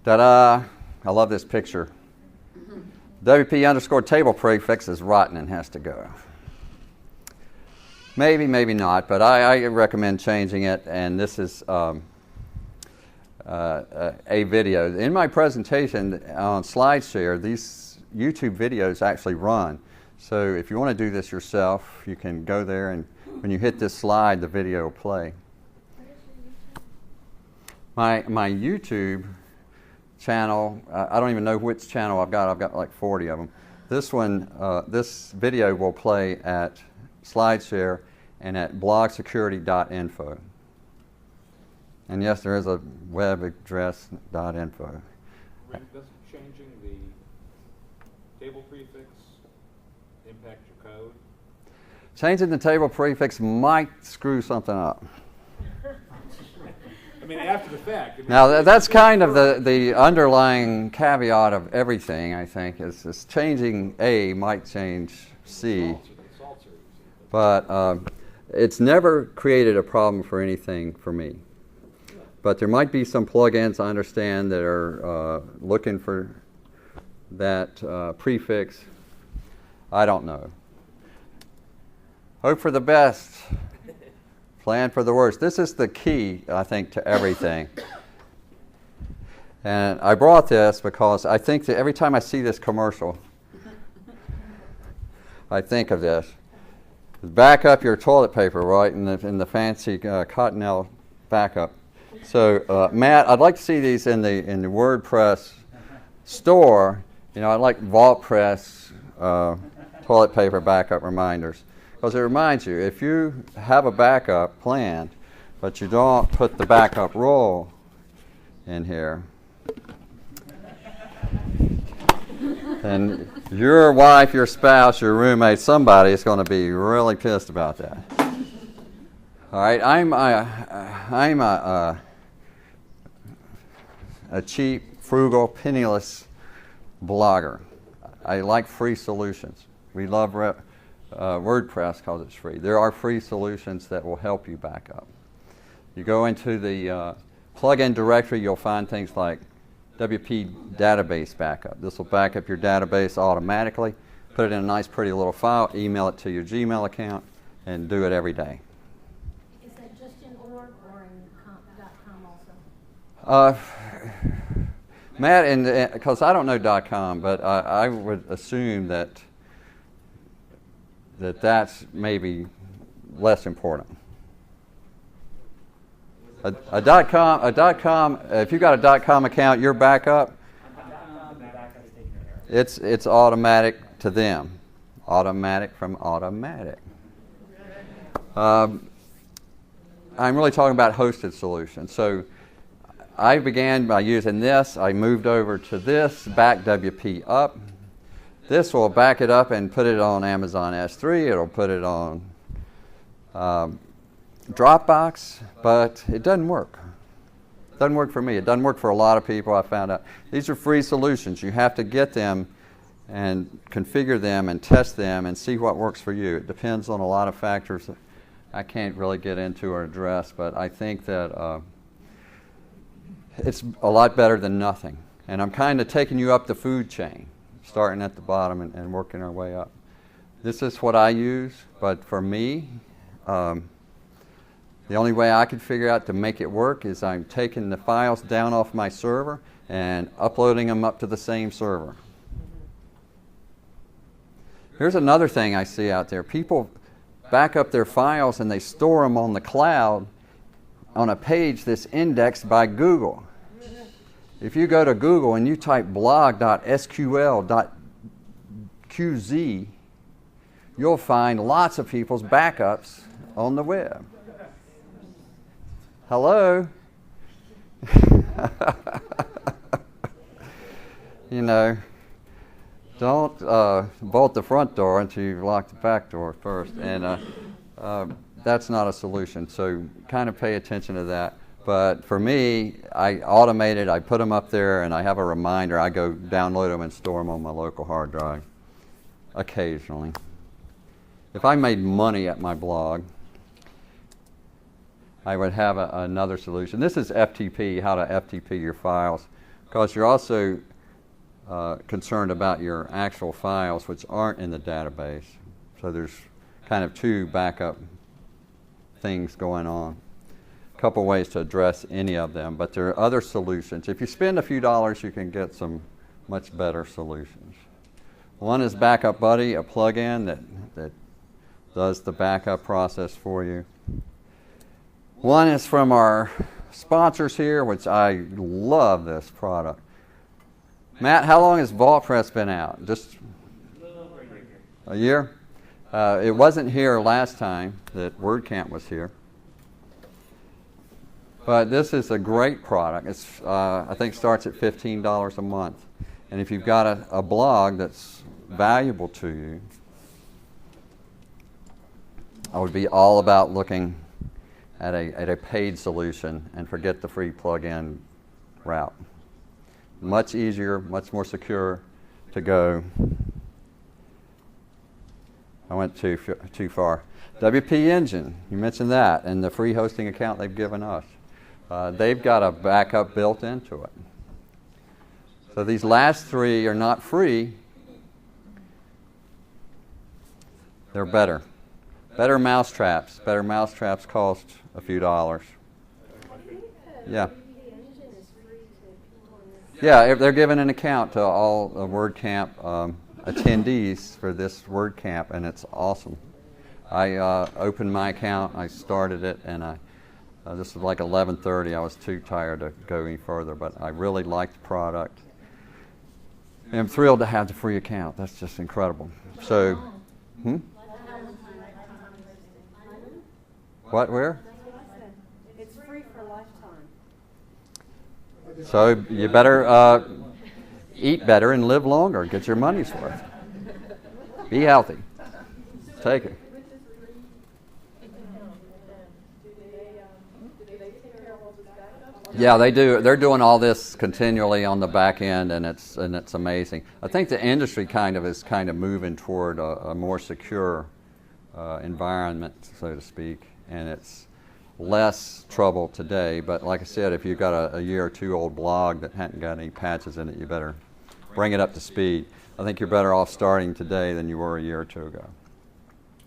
Ta-da! I love this picture. WP underscore table prefix is rotten and has to go. Maybe, maybe not, but I recommend changing it, and this is a video. In my presentation on SlideShare, these YouTube videos actually run. So if you want to do this yourself, you can go there, and when you hit this slide, the video will play. My YouTube channel, I don't even know which channel I've got like 40 of them. This one, this video will play at SlideShare and at blogsecurity.info. And yes, there is a web address .info. Doesn't changing the table prefix impact your code? Changing the table prefix might screw something up. I mean, after the fact. I mean, Now, that's kind of the underlying caveat of everything, I think, is changing A might change C. But it's never created a problem for anything for me. But there might be some plugins, I understand, that are looking for that prefix. I don't know. Hope for the best. Plan for the worst. This is the key, I think, to everything. And I brought this because I think that every time I see this commercial, I think of this. Back up your toilet paper, right, in the fancy Cottonelle backup. So, Matt, I'd like to see these in the WordPress store. You know, I like VaultPress toilet paper backup reminders. Because it reminds you, if you have a backup planned, but you don't put the backup role in here, then your wife, your spouse, your roommate, somebody is going to be really pissed about that. All right, I'm a cheap, frugal, penniless blogger. I like free solutions. We love WordPress because it's free. There are free solutions that will help you back up. You go into the plugin directory, you'll find things like WP database backup. This will back up your database automatically, put it in a nice pretty little file, email it to your Gmail account, and do it every day. Is that just in .org or in .com also? Matt, because I don't know .com, but I would assume that's maybe less important. A .com, if you got a .com account, your backup, it's automatic to them. Automatic from automatic. I'm really talking about hosted solutions. So I began by using this. I moved over to this, back WP up. This will back it up and put it on Amazon S3. It'll put it on Dropbox, but it doesn't work. It doesn't work for me. It doesn't work for a lot of people, I found out. These are free solutions. You have to get them and configure them and test them and see what works for you. It depends on a lot of factors that I can't really get into or address, but I think that it's a lot better than nothing. And I'm kind of taking you up the food chain, starting at the bottom and working our way up. This is what I use, but for me, the only way I could figure out to make it work is I'm taking the files down off my server and uploading them up to the same server. Here's another thing I see out there. People back up their files and they store them on the cloud on a page that's indexed by Google. If you go to Google and you type blog.sql.qz, you'll find lots of people's backups on the web. Hello? You know, don't bolt the front door until you've locked the back door first. And that's not a solution. So kind of pay attention to that. But for me, I automate it. I put them up there, and I have a reminder. I go download them and store them on my local hard drive occasionally. If I made money at my blog, I would have another solution. This is FTP, how to FTP your files. because you're also concerned about your actual files which aren't in the database. So there's kind of two backup things going on. A couple ways to address any of them, but there are other solutions. If you spend a few dollars, you can get some much better solutions. One is Backup Buddy, a plugin that does the backup process for you. One is from our sponsors here, which I love this product. Matt, how long has WordPress been out? Just a year? It wasn't here last time that WordCamp was here. But this is a great product. It's I think starts at $15 a month. And if you've got a blog that's valuable to you, I would be all about looking at a paid solution and forget the free plug-in route. Much easier, much more secure to go. I went too far. WP Engine, you mentioned that, and the free hosting account they've given us. They've got a backup built into it. So these last three are not free. They're better. Better mousetraps. Better mousetraps cost a few dollars. Yeah. Yeah, they're giving an account to all the WordCamp attendees for this WordCamp, and it's awesome. I opened my account, I started it, and this was like 11:30. I was too tired to go any further, but I really liked the product. And I'm thrilled to have the free account. That's just incredible. So, What, where? It's free for a lifetime. So you better eat better and live longer. Get your money's worth. Be healthy. Take it. Yeah, they do. They're doing all this continually on the back end, and it's amazing. I think the industry is moving toward a more secure environment, so to speak, and it's less trouble today. But like I said, if you've got a year or two old blog that hadn't got any patches in it, you better bring it up to speed. I think you're better off starting today than you were a year or two ago.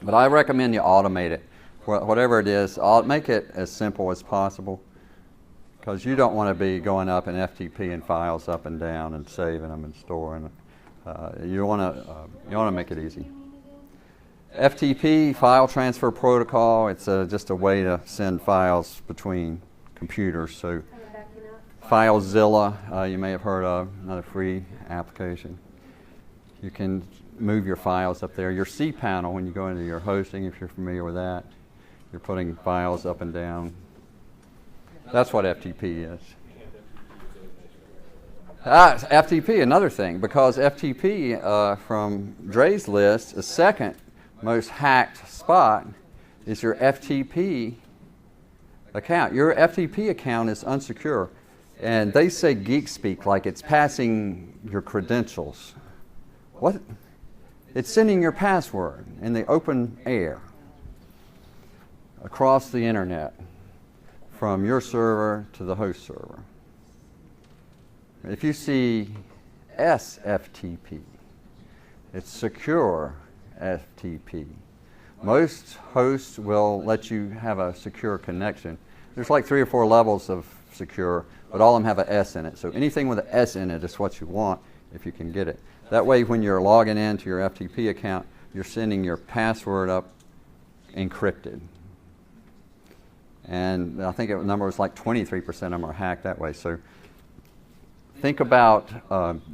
But I recommend you automate it. Whatever it is, make it as simple as possible, because you don't want to be going up and FTPing files up and down and saving them and storing them. You want to make it easy. FTP, File Transfer Protocol, it's just a way to send files between computers. So FileZilla, you may have heard of, another free application. You can move your files up there. Your cPanel, when you go into your hosting, if you're familiar with that, you're putting files up and down. That's what FTP is. FTP, another thing, because FTP from Dre's list, the second most hacked spot is your FTP account. Your FTP account is unsecure, and they say geek speak like it's passing your credentials. What? It's sending your password in the open air across the internet from your server to the host server. If you see SFTP, it's secure FTP. Most hosts will let you have a secure connection. There's like 3 or 4 levels of secure, but all of them have an S in it. So anything with an S in it is what you want if you can get it. That way, when you're logging into your FTP account, you're sending your password up encrypted. And I think the number was like 23% of them are hacked that way. So think about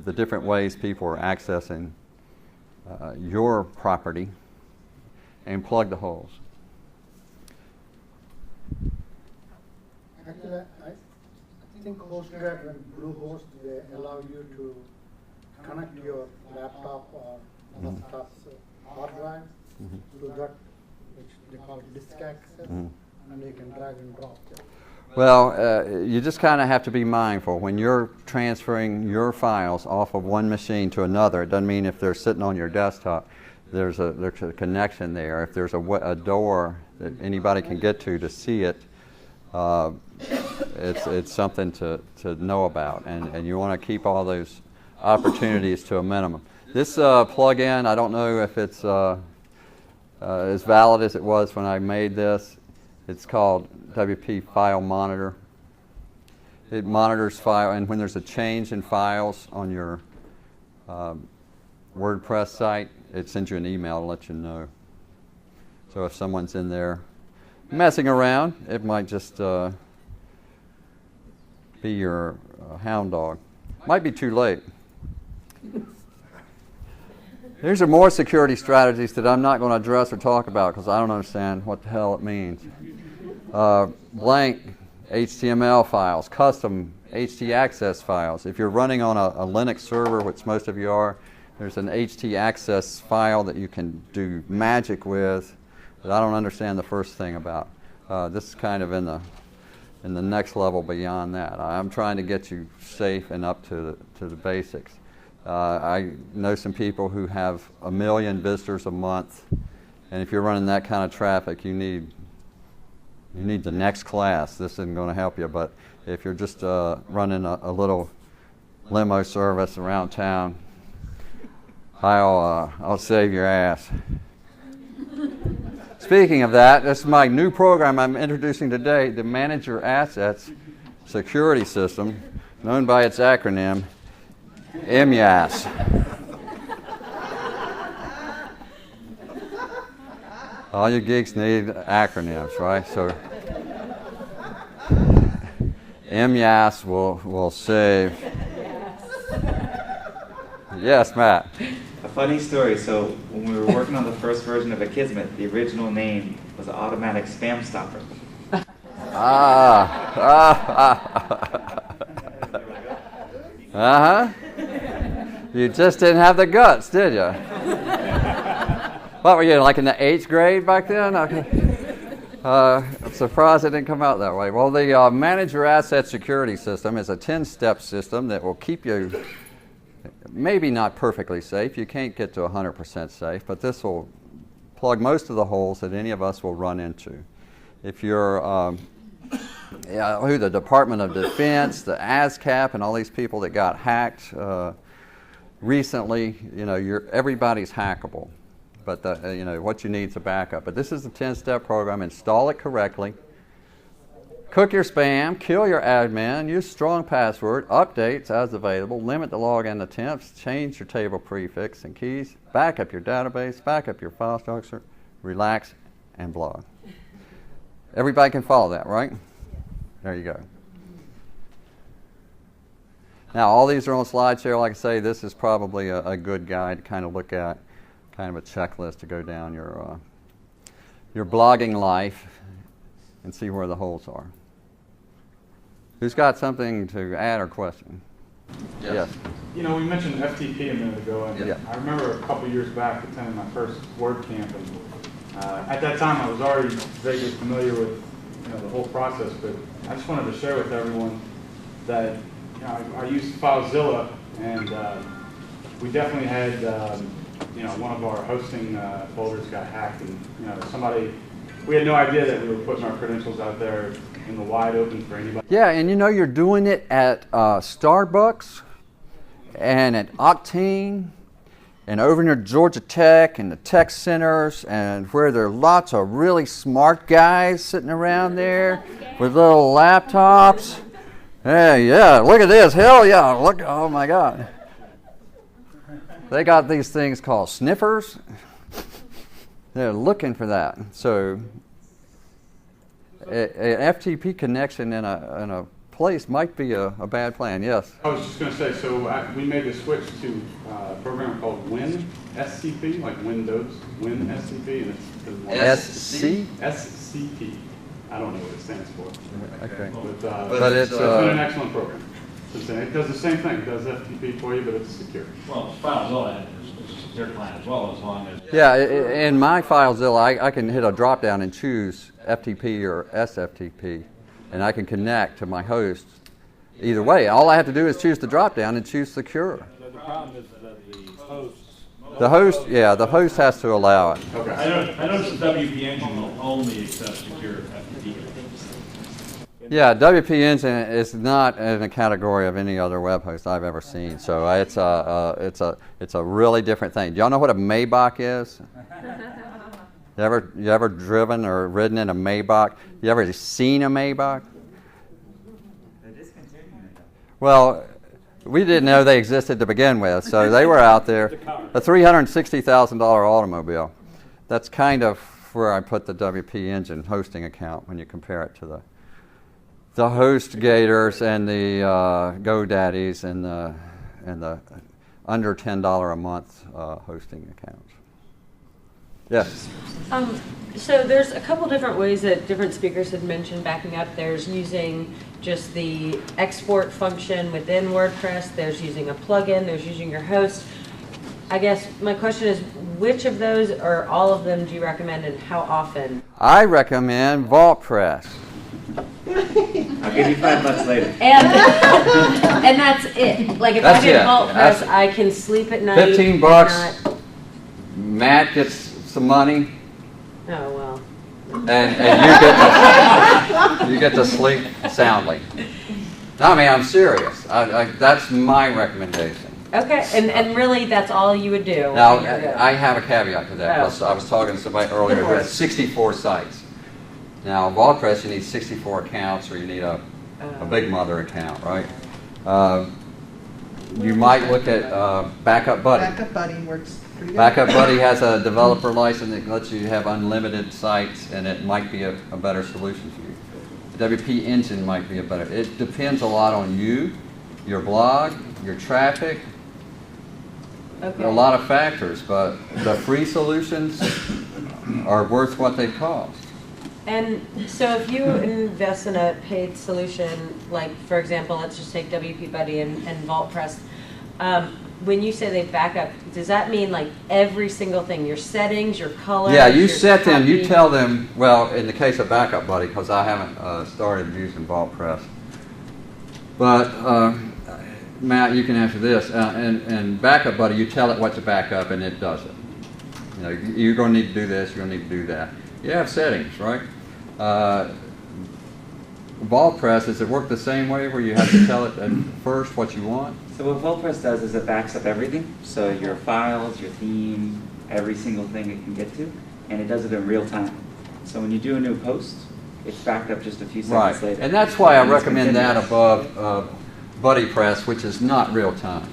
the different ways people are accessing your property and plug the holes. Actually, I think HostGuard and Bluehost, they allow you to connect your laptop or desktop's hard drive to that, which they call disk access, and you can drag and drop it. Well, you just kind of have to be mindful. When you're transferring your files off of one machine to another, it doesn't mean if they're sitting on your desktop, there's a connection there. If there's a door that anybody can get to see it, it's something to know about, and you want to keep all those opportunities to a minimum. This plugin, I don't know if it's as valid as it was when I made this. It's called WP File Monitor. It monitors file, and when there's a change in files on your WordPress site, it sends you an email to let you know. So if someone's in there messing around, it might just be your hound dog. Might be too late. These are more security strategies that I'm not going to address or talk about because I don't understand what the hell it means. Blank HTML files, custom htaccess files. If you're running on a Linux server, which most of you are, there's an htaccess file that you can do magic with that I don't understand the first thing about. This is kind of in the next level beyond that. I'm trying to get you safe and up to the basics. I know some people who have 1 million visitors a month, and if you're running that kind of traffic, you need the next class. This isn't going to help you, but if you're just running a little limo service around town, I'll save your ass. Speaking of that, this is my new program I'm introducing today, the Manage Your Assets Security System, known by its acronym, MYAS. All you geeks need acronyms, right? So MYAS will save. Yes, Matt. A funny story. So when we were working on the first version of Akismet, the original name was Automatic Spam Stopper. Uh-huh. You just didn't have the guts, did you? What were you, like in the 8th grade back then? I'm surprised it didn't come out that way. Well, the Manage Your Asset Security System is a 10-step system that will keep you maybe not perfectly safe. You can't get to 100% safe, but this will plug most of the holes that any of us will run into. If you're the Department of Defense, the ASCAP, and all these people that got hacked recently, everybody's hackable. But what you need is a backup. But this is a 10-step program. Install it correctly. Cook your spam, kill your admin, use strong password, updates as available, limit the login attempts, change your table prefix and keys, back up your database, back up your file structure, relax, and blog. Everybody can follow that, right? There you go. Now, all these are on SlideShare. Like I say, this is probably a good guide to kind of look at, kind of a checklist to go down your blogging life and see where the holes are. Who's got something to add or question? Yes. We mentioned FTP a minute ago, and I remember a couple years back attending my first WordCamp, and at that time I was already vaguely familiar with the whole process, but I just wanted to share with everyone that I used FileZilla, and we definitely had one of our hosting folders got hacked, and we had no idea that we were putting our credentials out there in the wide open for anybody. Yeah, and you're doing it at Starbucks and at Octane and over near Georgia Tech and the tech centers, and where there are lots of really smart guys sitting around there with little laptops. Hey, yeah, look at this. Hell yeah, look, oh my God. They got these things called sniffers. They're looking for that. So an FTP connection in a place might be a bad plan. Yes? I was just going to say, so we made the switch to a program called WinSCP, like Windows, WinSCP, and it's SC? SCP. I don't know what it stands for. Okay. But it's been an excellent program. It does the same thing. It does FTP for you, but it's secure. Well, FileZilla is a secure client as well, as long as... Yeah, in my FileZilla, I can hit a drop-down and choose FTP or SFTP, and I can connect to my host either way. All I have to do is choose the drop-down and choose secure. The problem is that the hosts... The host has to allow it. Okay. I noticed the WP engine will only accept secure FTP. Yeah, WP Engine is not in a category of any other web host I've ever seen. So it's a really different thing. Do y'all know what a Maybach is? You ever driven or ridden in a Maybach? You ever seen a Maybach? They're discontinuing it, though. Well, we didn't know they existed to begin with, so they were out there. A $360,000 automobile. That's kind of where I put the WP Engine hosting account when you compare it to the HostGators and the GoDaddies and the under $10 a month hosting accounts. Yes. So there's a couple different ways that different speakers had mentioned backing up. There's using just the export function within WordPress. There's using a plugin. There's using your host. I guess my question is, which of those or all of them do you recommend, and how often? I recommend WordPress. I'll give you $5 later. And that's it. Like if That's I get it. WordPress, That's- I can sleep at night. 15 and bucks. not- Matt gets some money, Oh well. and you get to sleep soundly. No, I mean, I'm serious. That's my recommendation. Okay, and really that's all you would do. Now, when you're good. I have a caveat to that. Oh. I was talking to somebody earlier who has 64 sites. Now, WordPress, you need 64 accounts, or you need a big mother account, right? You might look at Backup Buddy. Backup Buddy works pretty good. Backup Buddy has a developer license that lets you have unlimited sites, and it might be a better solution for you. WP Engine might be a better. It depends a lot on you, your blog, your traffic, Okay. a lot of factors, but the free solutions are worth what they cost. And so if you invest in a paid solution, like for example, let's just take WP Buddy and WordPress, when you say they back up, does that mean like every single thing, your settings, your colors? Yeah, you your set them, you copy? tell them, well, in the case of Backup Buddy, because I haven't started using WordPress, but Matt, you can answer this. And Backup Buddy, you tell it what to back up, and it does it. You know, you're going to need to do this, you're going to need to do that. You have settings, right? WordPress, does it work the same way where you have to tell it at first what you want? So what WordPress does is it backs up everything. So your files, your theme, every single thing it can get to, and it does it in real time. So when you do a new post, it's backed up just a few seconds later. And that's why I And it's recommend that continuous. above BuddyPress, which is not real time.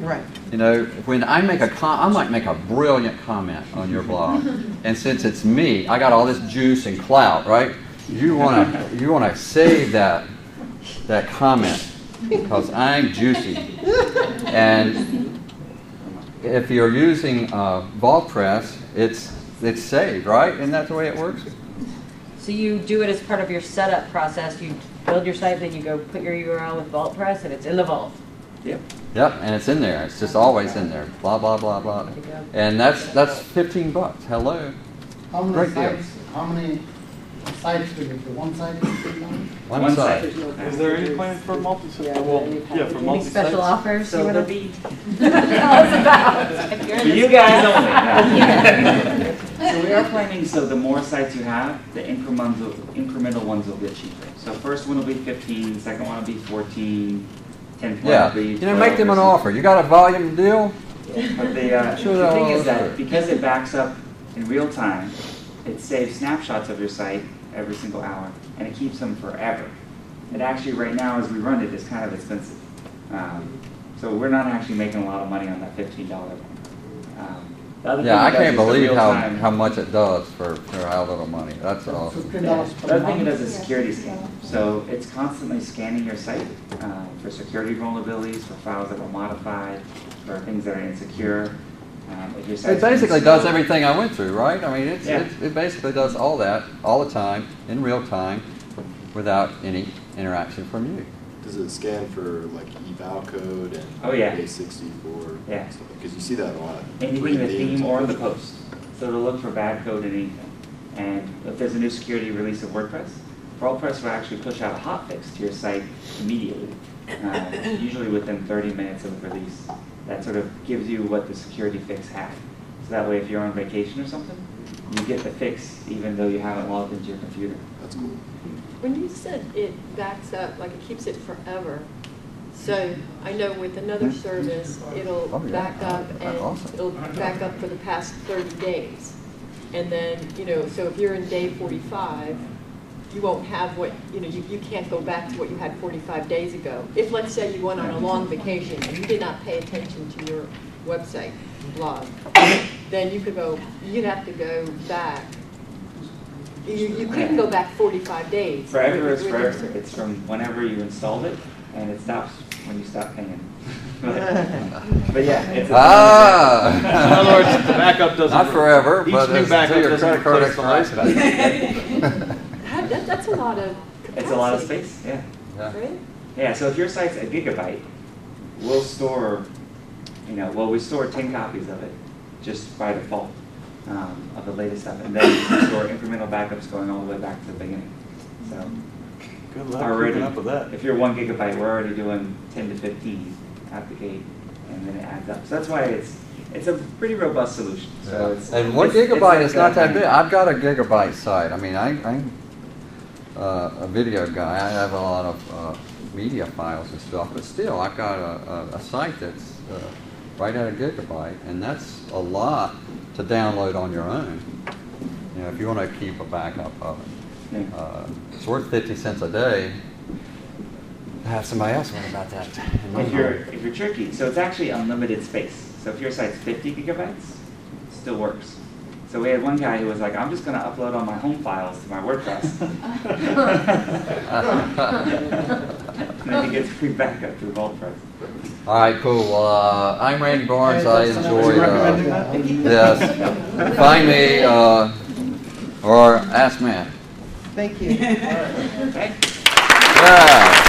Right. You know, when I make I might make a brilliant comment on your blog, and since it's me, I got all this juice and clout, right? You wanna save that comment because I'm juicy. And if you're using WordPress, it's saved, right? Isn't that the way it works? So you do it as part of your setup process. You build your site, then you go put your URL with WordPress, and it's in the vault. Yep. Yep, and it's in there. It's just always in there. Blah blah blah blah. There you go. And that's $15. Hello. How many Great deal. sites, how many sites do you do? One site is $15? One site. Is there any plan for multi-site? Yeah, Well, any yeah, for any multi-sites. special offers So you there'll want to be tell us about? If you're in for this you guys space. only. So we are planning, so the more sites you have, the incremental ones will get cheaper. So first one will be 15, second one will be 14, 10 Yeah. will be You know, make them an 12, offer. You got a volume deal? But Sure, the thing they'll is that offer it. because it backs up in real time, it saves snapshots of your site every single hour, and it keeps them forever. It actually, right now, as we run it, is kind of expensive. So we're not actually making a lot of money on that $15 one. The other Yeah, I thing it does can't is the believe real-time- how much it does for how little money. That's awesome. $15 The per other thing it month? does is security scan. So it's constantly scanning your site for security vulnerabilities, for files that were modified, for things that are insecure. If your It site's basically been does slow- everything I went through, right? I mean, Yeah. it basically does all that all the time, in real time, without any interaction from you. Does it scan for like eval code and Oh, yeah. base64? Yeah. Because you see that a lot. Anything in the theme or in the post. So it'll look for bad code in anything. And if there's a new security release of WordPress, WordPress will actually push out a hotfix to your site immediately, usually within 30 minutes of the release. That sort of gives you what the security fix had. So that way if you're on vacation or something, you get the fix even though you haven't logged into your computer. That's cool. When you said it backs up, like it keeps it forever, so I know with another service, it'll Oh, yeah. back up and Awesome. it'll back up for the past 30 days. And then, so if you're in day 45, you won't have what, you can't go back to what you had 45 days ago. If, let's say, you went on a long vacation and you did not pay attention to your website blog, then you'd have to go back. You couldn't go back 45 days. Forever is with forever. your service. It's from whenever you installed it, and it stops when you stop paying. but yeah, it's In Ah! other words, the backup doesn't. Not forever, each but new it's backup until your doesn't credit card replace the last expiration. backup. That's a lot of capacity. It's a lot of space, yeah. Yeah. Right? Yeah, so if your site's a gigabyte, we'll store, we store 10 copies of it just by default of the latest stuff. And then we store incremental backups going all the way back to the beginning. So Good luck already, keeping up with that. if you're 1 gigabyte, we're already doing 10 to 15 at the gate, and then it adds up. So that's why it's a pretty robust solution. So it's, And 1 it's gigabyte like is not that big. I've got a gigabyte site. I mean, I'm a video guy. I have a lot of media files and stuff, but still, I've got a site that's right at a gigabyte, and that's a lot to download on your own. If you want to keep a backup of it. Yeah. It's worth 50 cents a day to have somebody else worry about that. If you're tricky, so it's actually unlimited space. So if your site's 50 gigabytes, it still works. So we had one guy who was like, I'm just going to upload all my home files to my WordPress. And then he gets free backup through WordPress. All right, cool. Well, I'm Randy Barnes. I enjoyed. recommending that? Yes. Find me or ask Matt. Thank you. Okay? Yeah.